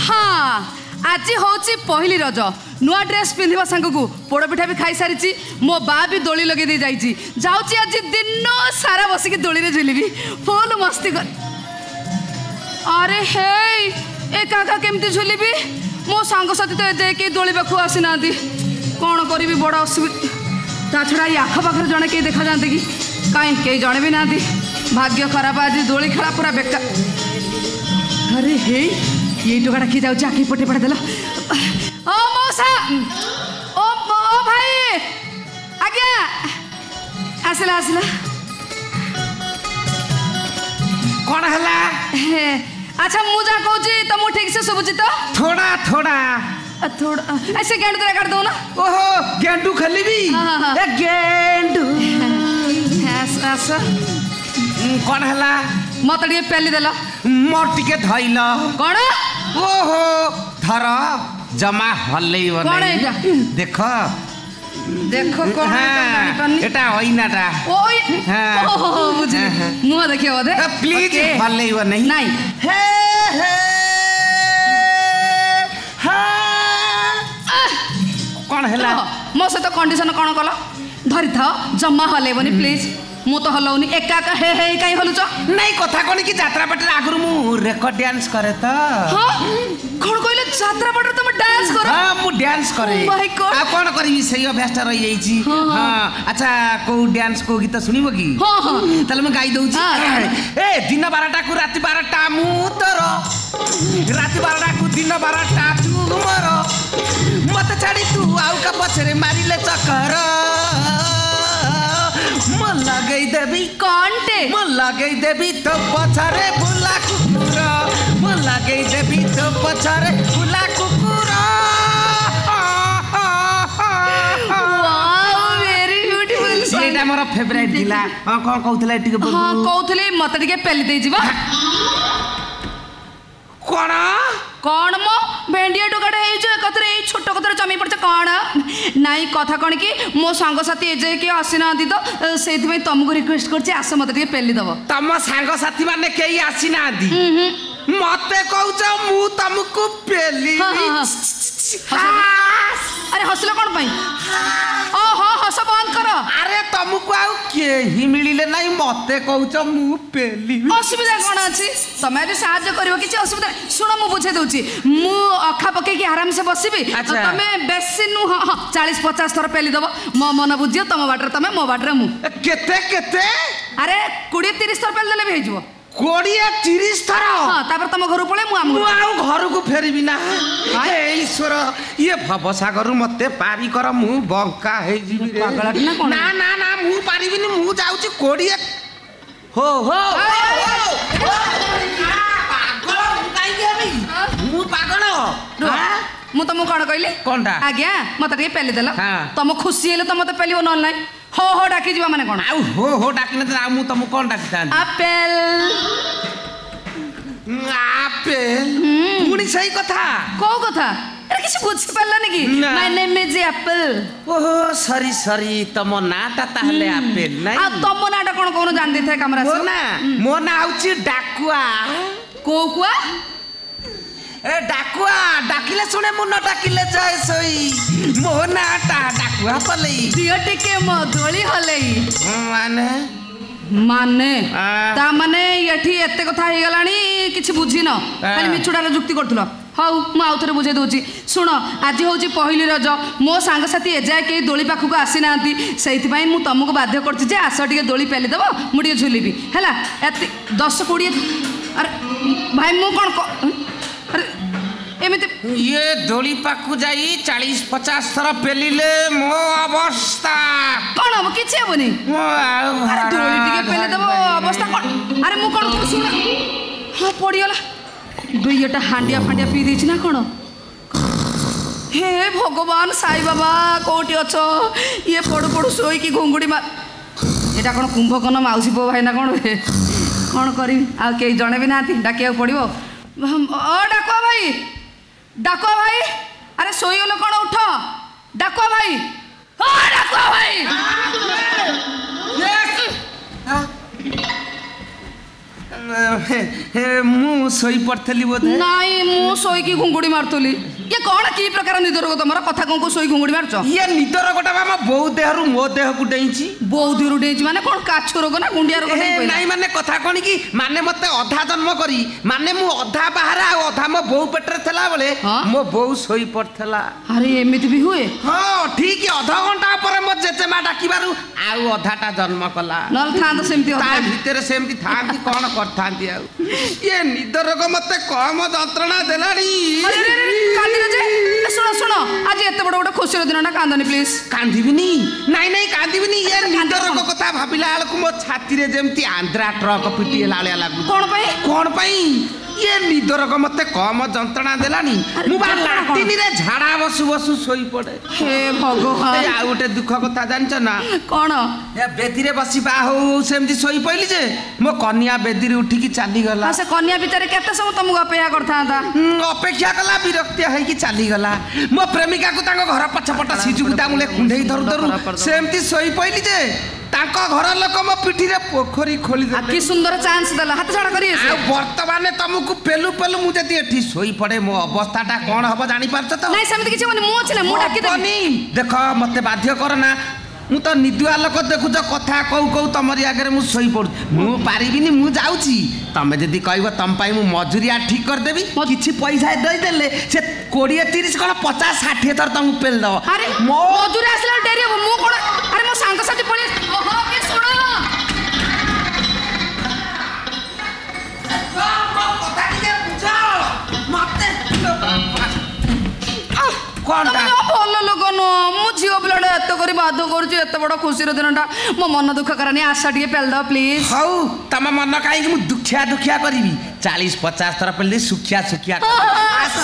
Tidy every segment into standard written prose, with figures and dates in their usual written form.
हाँ आज हूँ पहली रज नुआ ड्रेस पिंधा सांग को पोड़पिठा भी खाई सारी मो बा भी दोली लगे दे जाऊँगी आज दिन सारा बसिक दोली झुलबी फुल मस्ती कर। अरे हे एका केमती झुलबी मो सांगसाथी तो ए कई दोली पाखु आसी ना कौन करी बड़ा असुविधा ता छड़ा ये आखपाखर जड़े कई देखा जाते कि कहीं कई जड़े भी ना भाग्य खराब आज दोली खेला पूरा बेकार। अरे हे ये टोकाटा किए जाऊँ आखि पटे पड़े देल ओ मौसा ओ भाई आज्ञा आसला आसला कौन है? अच्छा मुझे कहूँ तुम ठीक से शुभुची तो थोड़ा थोड़ा थोड़ा ऐसे गेंडू तो काट दो ना। ओहो गेंडू खली भी गेंडू कौन है? मत टे पेली देल मोर टिके धइल कौन? ओहो धर जमा हल्ले देख देखो कौन एटा ओइनाटा ओइ ओहो बुझे मुह देखियो बोधे प्लीज हल्ले नहीं नहीं हे हे कौन है? मो सहित कंडीशन कौन कल धरी था जमा हलेबनी प्लीज मु तो हलौनी एका एका हे हे कहीं हलुच नहीं कथा कौन कि यात्रा पटर आगुर मु रेकर्ड डांस करे तो हां कौन कहले यात्रा पटर तुम डांस करो? हां मु डांस करे आ कौन करी सही अभ्यास रही जाई छी। हां अच्छा को डांस को गीत सुनिबो की? हां हां तले मैं गाई दउ छी ए दिन 12टा को राति 12टा मु तोर राति 12टा को दिन 12टा तू मोर मत छाड़ी तू आउ का पछरे मारिले चक्कर मन लगई देवी कौनटे मन लगई देवी तो पछरे भुला कुकुर मन लगई देवी तो पछरे भुला कुकुर। वाओ वेरी ब्यूटीफुल सेटा मोर फेवरेट दिला। हां कोन कहउतले टिके हां कहउतले मत टिके पेली दे जीवा कोन कौन मो भेंडिया टोकाटा एकत्र छोट कथर जमी पड़े कौन नाई कथा कौन कि मो सांगसाथी एजे कि आसी ना तो से तुमको रिक्वेस्ट कर आस मत पेली दब तुम सांगसाथी माने कई आसी ना मते कहूच मु तुमको पेली अरे हसलो कौन पाई ओहो हस बंद कर। अरे तुमको आउ केही मिलिले नहीं मते कहूच मु पेली असुविधा कौन अच्छी तुम भी साहाଯ୍य करिवो किछि असुविधा सुन मु बुझे दउची मु अखा पके कि आराम से बसिबी तमे बेसी नु 40-50 थर पेली दबो मो मन बुझियो तुम बाटर तमे मो बाटर मु केते केते अरे 20-30 थर पेल देले भी हेजबो 20-30 थर। हां तापर तुम घर पळे मु आमु आउ घर को फेरबी ना हे ईश्वर ये भवसागर मते पारी कर मु बंका हे जीबी रे पागल ना कोन ना ना ना मु पारिबिनी मु जाउची 20 हो हो पागल काई गेबी मु पागल मु तुम कौन कहली कोनटा आज्ञा मत टे पेली देल तुम खुशी हेले तो मत पेलियो न नहीं हो हो डाकी जीवा माने कोन आउ हो डाकिने त मु तुम कोन डाकिता एप्पल एप्पल पुनी सही कथा को कथा अरे किसी बुझ पाला नहीं कि माय नेम इज एप्पल ओहो सॉरी सॉरी तुम नाटा ताहले एप्पल नहीं आ तुम नाटा कोन कोन जान देथे कमरा से ना मो ना आउची डाकुआ कोकुआ ए डाकुआ डाकिले सुने मु न डाकिले जाय सोई मो नाटा डाकुआ पलई दियो टिके मो दोली हलई माने माने ता माने यठी एते कथा हे गलानी किछि बुझी न खाली मिछुडार जुक्ति करथलो हाउ मु आउथरे बुझे दोची सुन आज होची पहली रज मो सांग साथी एजाय के दोली पाखु को आसी नांती सेति पई मु तुमको बाध्य करछि जे आस टिके दोली पेली देबो मु टिके झुलिबी हैला 10-20 अरे भाई मु कोन अरे एमिते ये दोली पाखु जाई 40-50 थर पेलिले मो अवस्था कोन हम किछि हेबनी अरे दोली टिके पेली देबो अवस्था कोन अरे मु कोन सुन हां पड़ी गला दुईटा हांडिया फांडिया पी देछि ना कोन हे भगवान साई बाबा कोटी अछ ये पड़ू पड़ू सोई की घुंगुड़ी मार एटा कोन कुंभकर्ण माउसी पो भाई ना कोन करी आ के जणे भी नाती डाकिया पड़िबो ओ डाको भाई अरे सोई गलो कोन उठ डाको भाई ओ डाको भाई ମୁଁ ଶୋଇ ପଡ଼ିଥିଲି ବୋଧେ। ନାଇଁ ମୁଁ ଶୋଇକି ଘୁଙ୍ଗୁଡି ମାରୁଥିଲି। ଇଏ କଣ କି ପ୍ରକାର ନିଦ ରୋଗ ତମର? କଥା କଣ ଶୋଇ ଘୁଙ୍ଗୁଡି ମାରୁଛ? ଇଏ ନିଦ ରୋଗଟା ବା ମୋ ବୋଉ ଦେହରୁ ମୋ ଦେହକୁ ଡେଇଁଛି। ବୋଉ ଦେହରୁ ଡେଇଁଛି ମାନେ କଣ କାଛୁ ରୋଗ ନା ଗୁଣ୍ଡିଆ ରୋଗ? ନାଇଁ ମାନେ କଥା କଣ କି ମାନେ ମତେ ଅଧା ଜନ୍ମ କରି ମାନେ ମୁଁ ଅଧା ବାହାରେ ଆଉ ଅଧା ମୋ ବୋଉ ପେଟରେ ଥିଲା ବେଳେ ମୋ ବୋଉ ଶୋଇ ପଡ଼ିଥିଲା। ଆରେ ଏମିତି ବି ହୁଏ? ହଁ ଠିକ ଅଧଘଣ୍ଟା ପରେ ମୋ ଜେଜେମା ଡାକିବାରୁ ଆଉ ଅଧାଟା ଜନ୍ମ କଲା। ନହେଲେ ଥାନ୍ତା ସେମିତି ତା ଭିତରେ ସେମିତି ଥାନ୍ତି କଣ କରିଥାନ୍ତି ଆଉ। ଇଏ ନିଦ ରୋଗ ମତେ କମ ଯନ୍ତ୍ରଣା ଦେଲାଣି। ଶୁଣ ଶୁଣ ଆଜି ଏତେ ବଡ ଗୋଟେ ଖୁସିର ଦିନଟା କାନ୍ଦନି ପ୍ଲିଜ। କାନ୍ଦିବିନି ନାଇଁ ନାଇଁ କାନ୍ଦିବିନି। ଇଏ ନିଦ ରୋଗ କଥା ଭାବିଲା ବେଳକୁ ମୋ ଛାତିରେ ଯେମିତି ଆନ୍ଧ୍ରା ଟ୍ରକ୍ ପିଟି ହେଲା ଭଳିଆ ଲାଗୁଛି। କଣ ପାଇଁ? କଣ ପାଇଁ? ଇଏ ନିଦ ରୋଗ ମତେ କମ ଯନ୍ତ୍ରଣା ଦେଲାଣି। ମୁଁ ବା ଲାଟିନିରେ ଝାଡା ବସୁ ବସୁ ଶୋଇ ପଡେ। ହେ ଭଗବାନ। ଆଉ ଗୋଟେ ଦୁଃଖ କଥା ଜାଣିଛ ନା? କଣ? ଏ ବେଦିରେ ବସି ବାହା ହଉ ସେମିତି ଶୋଇ ପଇଲି ଯେ ମୋ କନ୍ୟା ବେଦିରେ ଉଠିକି ଚାଲିଗଲା। ସେ କନ୍ୟା ଭିତରେ କେତେ ସମୟ ତମକୁ ଅପେକ୍ଷା କରିଥାନ୍ତା? ଅପେକ୍ଷା କଲା ବିରକ୍ତିଆ ହେଇକି ଚାଲିଗଲା। ମୋ ପ୍ରେମିକାକୁ ତାଙ୍କ ଘର ପଛପଟ ସିଜୁକୁ ତା ମୂଳେ କୁଣ୍ଢେଇ ଧରୁ ଧରୁ ସେମିତି ଶୋଇ ପଇଲି ଯେ ତାଙ୍କ ଘର ଲୋକ ମୋ ପିଠିରେ ପୋଖରୀ ଖୋଳିଦେଲେ। କି ସୁନ୍ଦର ଚାନ୍ସ ଦେଲା ହାତ ଛଡା କରି। ଆଉ ବର୍ତ୍ତମାନ ତମକୁ ପେଲୁ ପେଲୁ ମୁଁ ଯଦି ଏଠି ଶୋଇ ପଡେ ମୋ ଅବସ୍ଥାଟା କଣ ହବ ଜାଣିପାରୁଛ ତ? ନାଇଁ ସେମିତି କିଛି ହବନି। ମୁଁ ଅଛି ନା, ମୁଁ ଡାକିଦେବି। ଦେଖ ମତେ ବାଧ୍ୟ କର ନା। ମୁଁ ତ ନିଦୁଆ ଲୋକ ଦେଖୁଛ କଥା କହୁ କହୁ ତମରି ଆଗରେ ମୁଁ ଶୋଇ ପଡୁଛି। ମୁଁ ପାରିବିନି, ମୁଁ ଯାଉଛି। ତମେ ଯଦି କହିବ ତମ ପାଇଁ ମୁଁ ମଜୁରିଆ ଠିକ କରିଦେବି। କିଛି ପଇସା ଦେଇଦେଲେ ସେ 20-30 କଣ 50-60 ଥର ତମକୁ ପେଲି ଦବ। ଆରେ ମଜୁରୀ ଆସିଲା ଡେରି ହବ। ମୁଁ କଣ ଆରେ ମୋ ସାଙ୍ଗସାଥି ପଳେଇ ଶୁଣ ଭଲ ଲୋକ ନୁହଁ। ମୁଁ ଝିଅ ପିଲାଟା ଏତେ କରି ବାଧ୍ୟ କରୁଛି। ଏତେ ବଡ ଖୁସିର ଦିନଟା ମୋ ମନ ଦୁଃଖ କରାନି। ଆଶା ଟିକେ ପେଲିଦବ ପ୍ଲିଜ। ହଉ ତମ ମନ କାହିଁକି ମୁଁ ଦୁଃଖିଆ ଦୁଃଖିଆ କରିବି। 40-50 ଥର ପେଲି ସୁଖିଆ ସୁଖିଆ ଆସ।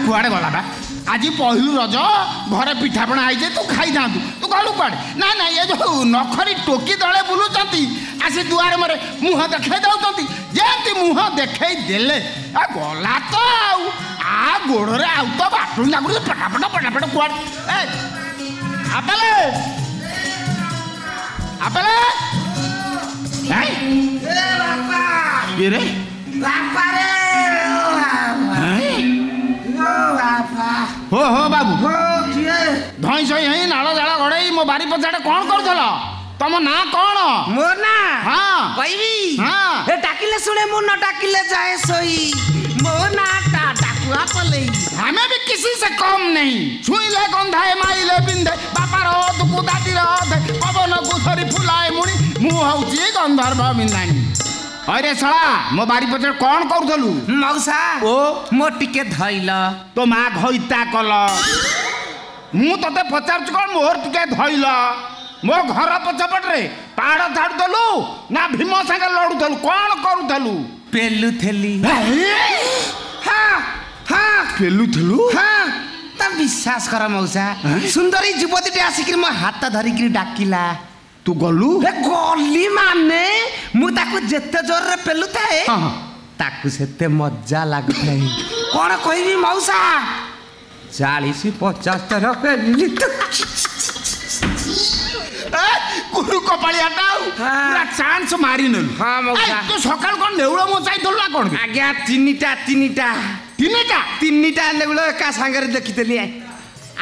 କୁଆଡ଼େ ଗଲା ବା? ଆଜି ପହିଲୁ ରଜ ଘରେ ପିଠାପଣା ହେଇଛେ ତୁ ଖାଇଥାନ୍ତୁ। ତୁ ଗଲୁ କୁଆଡ଼େ? ନାଇଁ ନାଇଁ ଏ ଯୋଉ ନଖରି ଟୋକି ଦଳେ ବୁଲୁଛନ୍ତି ଆସି ଦୁଆରେ ମରେ ମୁହଁ ଦେଖେଇ ଦେଉଛନ୍ତି। ଯେମିତି ମୁହଁ ଦେଖେଇ ଦେଲେ ଗଲା ତ ଆଉ ଆ ଗୋଡ଼ରେ ଆଉ ତ ବାଟୁଣି ଲାଗୁଛି ପଟାପଟ ପଟାପଟ କୁଆଡ଼େ। ଏ ଆପେଲେ ଆପେଲେ କିରେ ବାପାରେ हो हो बाबू धई सई हेई नाଳ ଜାଳ ଗଡେଇ ମୋ ବାରି ପଛାଡେ କଣ କରୁଥିଲ? ତମ ନାଁ କଣ? ମୋ ନାଁ? ହଁ କହିବି? ହଁ ଏ ଡାକିଲେ ଶୁଣେ ମୁଁ ନ ଡାକିଲେ ଯାଏ ଶୋଇ। ମୋ ନାଁଟା ଡାକୁଆ ପଲେଇ। ଆମେ ବି किसी से कम नहीं। छुईले गंधाए माइले बिंदे बापार दुकु दादीर अधे पवन को धरी फुलाए मुणी मु हउची गंधर्व बिंदाणी। अरे शाला मो बारी पछे कौन करूथलु? मौसा ओ मो टिके धइल तो मा घइता कल मु तते पचारछु कोन मोर टिके धइल मो घर पछपट रे पाड़ झाड़ुथलु ना भीम संगे लड़ुथलु कौन करूथलु? पेलुथेली। हां हां पेलुथलु? हां ता विश्वास कर मौसा सुंदरी युवतीटे आसिक मो हाथ धरिक डाकिला। तू गलु? गली माने मु ताकू जेते जोर रे पेलुथाए ताकू सेते मजा लागुथाए। कोन कहबी मौसा 40-50 थर पेलिली तो गुरु कपाळियाटा पूरा चांस मारी नलु। हां मौसा तू सकाळ कोन नेउळ मोचाई दलु ना कोन? आज्ञा तीनिटा नेउळ का संगे देखितली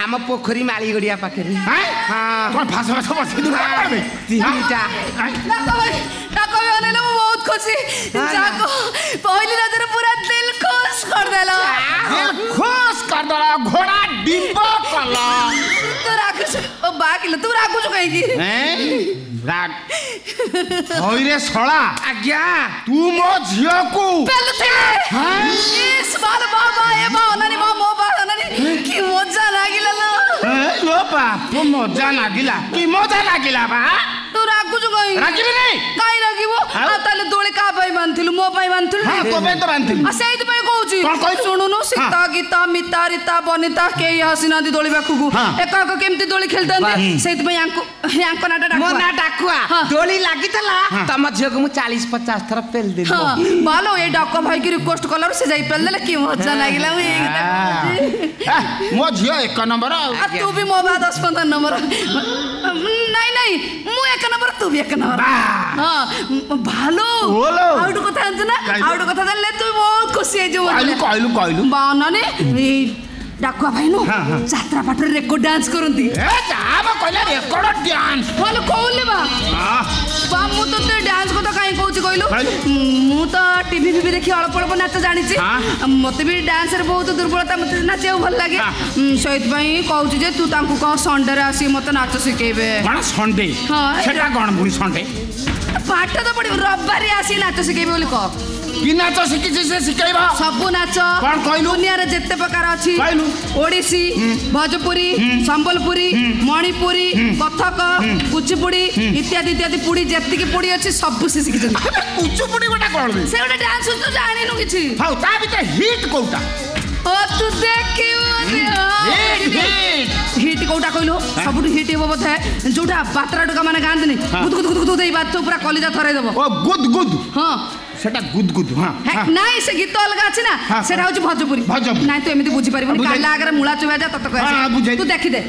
आम पोखरी माली गड़िया पाखे। हाँ फास फास बसई दु तीनिटा डाको भाई अनेले मो बहुत खुशी जाको पहली नजर पूरा दिल खुश कर देला दिल खुश कर देला घोड़ा डिंबो कला तू राखुस ओ बाकिल तू राखुस कहीं की राग होइरे सळा आज्ञा तू मो झियो को पेल थे इस बाल बाबा ए बा ओनानी मो बा ओनानी की मजा लागिला लो लो बाप मजा लागिला की मजा लागिला बा तू राखुस कहीं रागिबी नहीं काई रागिबो आ ताले दोळे का भाई बांधिलु मो भाई बांधिलु हां तो बे तो बांधिलु आ सेइत पे कहूची कोन कहू सुनुनु सीता गीता मिता रीता बनिता के हसिनादी दोଳି बाखुगु एक एक केमती दोଳି खेलतांती सेइत पे यांको नाटा डाकुआ मो ना डाकुआ दोली लागितला तम झियो को 40-50 थर पेल देली हां बालो ए डाको भाई की रिक्वेस्ट कलर से जाई पेल देले की मजा लागिला मो झियो एक नंबर आ तू भी मो बा 10-15 नंबर नहीं मु एक नंबर तू भी एक नंबर हां भालो आउट कथा जानत ना आउट कथा जानले तू बहुत खुशी है जो कहलु बानाने डाकुआ भाई नो यात्रा पाटर रेकॉर्ड डांस करंती ए जाब कहले रेकॉर्ड डांस भालो कहले बा मु तो डांस को तो काई कहूची कहलु मु तो टीवी भी देखि अल्प अल्प नाच जानि छी मते भी डांस रे बहुत दुर्बलता मते नाचे भल लागे सहित भाई कहूची जे तू तांको कह संडे रे आसी मते नाच सिखेबे कोन संडे सेटा कोन बुरी संडे पाठ तो पड़ी रविवार आसी नाच सिखेबे बोली कह कि नाच शिखी से शिखेबा सब नाच कोन कहलु दुनिया रे जत्ते प्रकार अछि कहलु ओडिसी भोजपुरी संबलपुरी मणिपुरी कथक कुचिपुड़ी इत्यादि इत्यादि पुड़ी जत्ती की पुड़ी अछि सब से शिखि जंती कुचिपुड़ी गोटा कोन से गोटा डांस तो जानि नु किछि हां ता भीतर हिट कोटा ओ तू देखियो हिट कोटा कहलो सबुठ हिट हेबो बथे जोटा बात्रा टका माने गांदनी गुद गुद गुद गुद ए बात तो पूरा कलिजा थरे देबो ओ गुद गुद हां सेटा गुद गुद हां नाही से गीत अलग अछि ना सेटा होछि भोजपुरी नाही तो एमिति बुझी परिबनी काला आगर मुळा चुबा जा तत कह तू देखि दे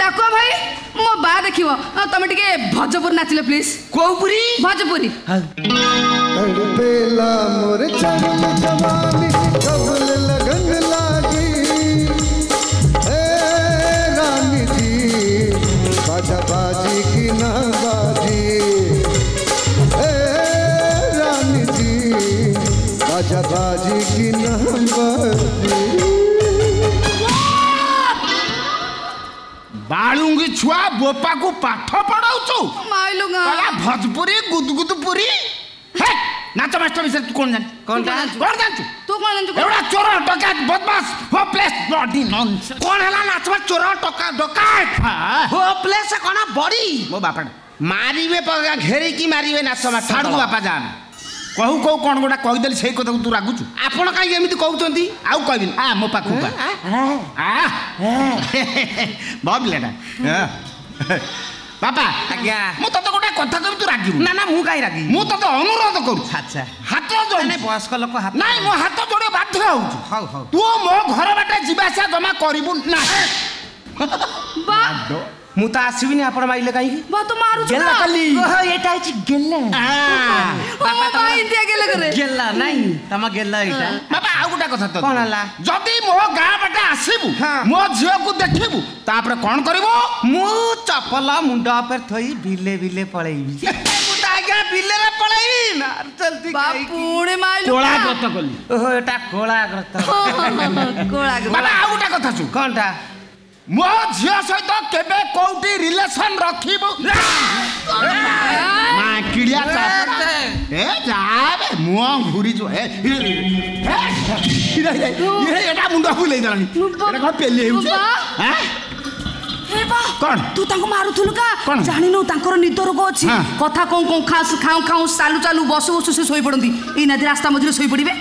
डाको भाई मो बा देखिबो तमे टिके भोजपुरी नाचिले प्लीज कोपुरी भोजपुरी तड़पेला मोर चंद जवानी कबल लगन लागी ए रानी जी बाजा बाजी की ना बाजी ए रानी जी बाजा बाजी की ना बाजी बाळुंगी छुआ बोपा को पाठ पढाउछु माइलुगा कला भोजपुरी गुदगुदपुरी हे नाच मास्टर विषय तू कोन जान कोन जानछु तू कोन जानछु एवढा चोर डकात बदमाश होपलेस बॉडी नॉनसेंस कोन हला नाचवा चोर टका डकात होपलेस कोना बॉडी मो बापा मारिबे पगा घेरी की मारिबे नाच मा साडू बापा जान कहू कहू कोन गोटा कहि देली सेही कथा तू रागुछु आपण काई एमिति कहउचंती आउ कहबिन आ मो पाखु बाबलेडा बापा आज्ञा मु तते गोटा कथा कहबि तू रागिबु ना ना मु काई रागी मु तते अनुरोध करू अच्छा हाथ जोड़ नै बयस्क लोक हाथ नाही मो हाथ जोड़े बाध्य होउछु हाउ हाउ तू मो घर बाटे जिबासा जमा करिबु ना बा मु त आसीबिनी आपण माइले काई बा तो मारू गेला कली ओहो एटा छि गेला बाबा भाई इंडिया गेले करे गेला नाही तमा गेला एटा बाबा आ गोटा कथा त कोन हला जदी मो गां बाटे आसीबु मो झियो को देखिबु तापर कोन करिवो मु चपल मुंडा पर थई बिले बिले पळेइबी मु त आज्ञा बिले रे पळेइबी मार जल्दी बा पुणे माइलु कोळा ग्रत कली ओहो एटा कोळा ग्रत कोळा बाबा आ गोटा कथा छु कोनटा मो झियो सहित केबे कोउटी रिलेशन रखिबु मा किडिया चाप ए जाबे मुआ घुरी जो ए ये एटा मुंडा फुलै दलानी एटा को पेले हेउ हैं हे बा कोन तू ताको मारुथुलु का कोन जानि नो तांकर निद रोग अछि कथा कोन कोन खास खाऊ खाऊ चालू चालू बसु बसु से सोई पडंती ई नदी रास्ता मझिरे सोई पडिबे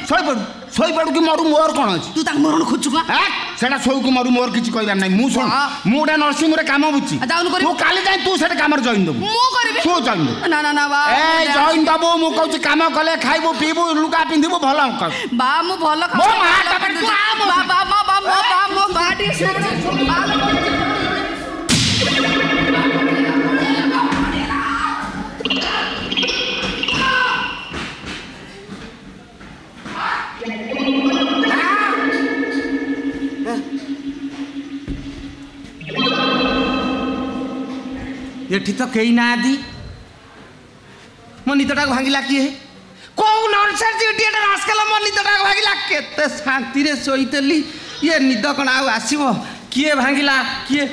सोई पडु कि मरु मोर कोन अछि तू तांग मरण खोजु का सेटा सोई को मरु मोर किछि कहला नै मु सुन मुडा नरसिंह रे काम बुची तू काली जाय तू सेटा काम जॉइन दबु मु करबे तू जॉइन दबु ना ना ना बा ए जॉइन दबु मु कहू काम कले खाइबु पीबु लुगा पिंधिबु भला कर बा मु भलो खा मो माटा पर तू बा बा बा बा बा मो बाटी से एठी तो केही ना आदि मो नितटा भांगिला किए କୋଉ ନନସେନ୍ସ ଇଡିଏଟ ରାସ୍କେଲ ମୋ ନିଦଟା ଭାଙ୍ଗିଲା କେତେ ଶାନ୍ତିରେ ଶୋଇଥିଲି ଇଏ ନିଦ କ'ଣ ଆଉ ଆସିବ କିଏ ଭାଙ୍ଗିଲା କିଏ